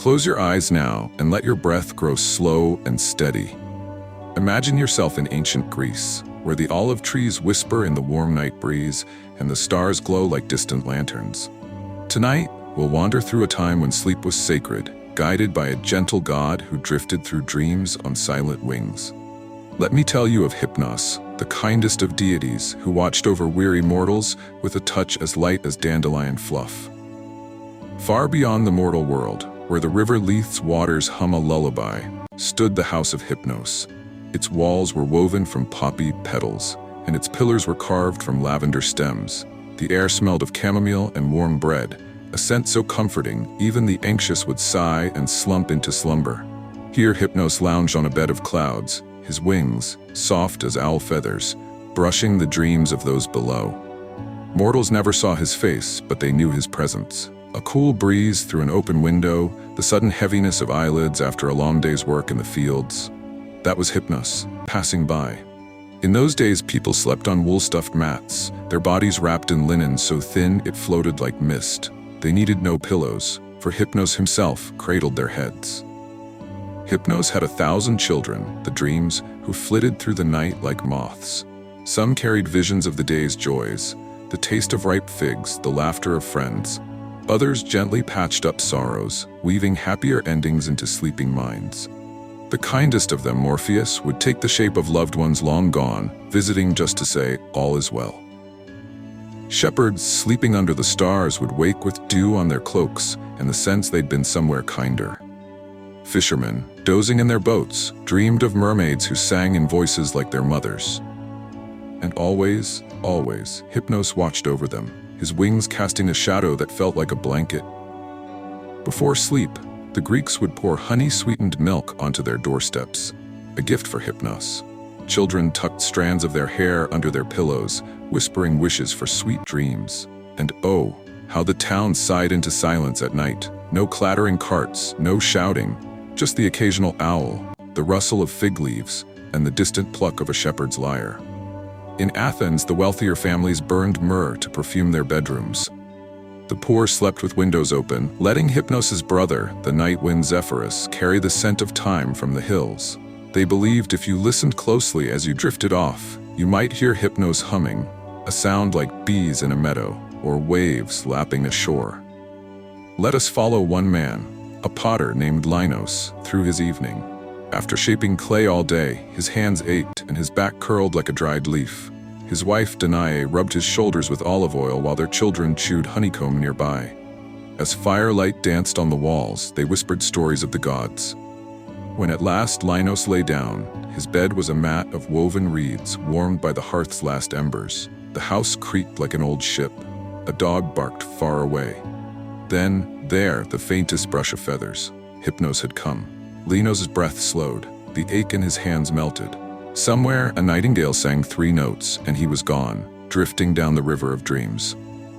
Close your eyes now and let your breath grow slow and steady. Imagine yourself in ancient Greece, where the olive trees whisper in the warm night breeze and the stars glow like distant lanterns. Tonight, we'll wander through a time when sleep was sacred, guided by a gentle god who drifted through dreams on silent wings. Let me tell you of Hypnos, the kindest of deities who watched over weary mortals with a touch as light as dandelion fluff. Far beyond the mortal world, where the river Lethe's waters hum a lullaby, stood the house of Hypnos. Its walls were woven from poppy petals, and its pillars were carved from lavender stems. The air smelled of chamomile and warm bread, a scent so comforting even the anxious would sigh and slump into slumber. Here Hypnos lounged on a bed of clouds, his wings, soft as owl feathers, brushing the dreams of those below. Mortals never saw his face, but they knew his presence. A cool breeze through an open window, the sudden heaviness of eyelids after a long day's work in the fields. That was Hypnos, passing by. In those days, people slept on wool-stuffed mats, their bodies wrapped in linen so thin it floated like mist. They needed no pillows, for Hypnos himself cradled their heads. Hypnos had 1,000 children, the dreams, who flitted through the night like moths. Some carried visions of the day's joys, the taste of ripe figs, the laughter of friends. Others gently patched up sorrows, weaving happier endings into sleeping minds. The kindest of them, Morpheus, would take the shape of loved ones long gone, visiting just to say, all is well. Shepherds sleeping under the stars would wake with dew on their cloaks and the sense they'd been somewhere kinder. Fishermen, dozing in their boats, dreamed of mermaids who sang in voices like their mothers. And always, always, Hypnos watched over them, his wings casting a shadow that felt like a blanket. Before sleep, the Greeks would pour honey-sweetened milk onto their doorsteps, a gift for Hypnos. Children tucked strands of their hair under their pillows, whispering wishes for sweet dreams. And oh, how the town sighed into silence at night. No clattering carts, no shouting, just the occasional owl, the rustle of fig leaves, and the distant pluck of a shepherd's lyre. In Athens, the wealthier families burned myrrh to perfume their bedrooms. The poor slept with windows open, letting Hypnos' brother, the night wind Zephyrus, carry the scent of thyme from the hills. They believed if you listened closely as you drifted off, you might hear Hypnos humming, a sound like bees in a meadow or waves lapping ashore. Let us follow one man, a potter named Linos, through his evening. After shaping clay all day, his hands ached and his back curled like a dried leaf. His wife, Danae, rubbed his shoulders with olive oil while their children chewed honeycomb nearby. As firelight danced on the walls, they whispered stories of the gods. When at last Linos lay down, his bed was a mat of woven reeds warmed by the hearth's last embers. The house creaked like an old ship. A dog barked far away. Then, there, the faintest brush of feathers. Hypnos had come. Linos' breath slowed. The ache in his hands melted. Somewhere, a nightingale sang 3 notes, and he was gone, drifting down the river of dreams.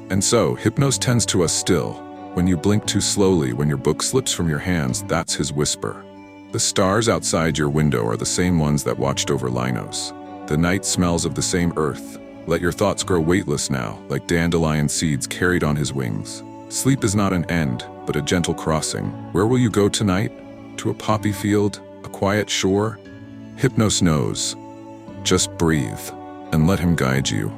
And so, Hypnos tends to us still. When you blink too slowly, when your book slips from your hands, that's his whisper. The stars outside your window are the same ones that watched over Linos. The night smells of the same earth. Let your thoughts grow weightless now, like dandelion seeds carried on his wings. Sleep is not an end, but a gentle crossing. Where will you go tonight? To a poppy field? A quiet shore? Hypnos knows. Just breathe, and let him guide you.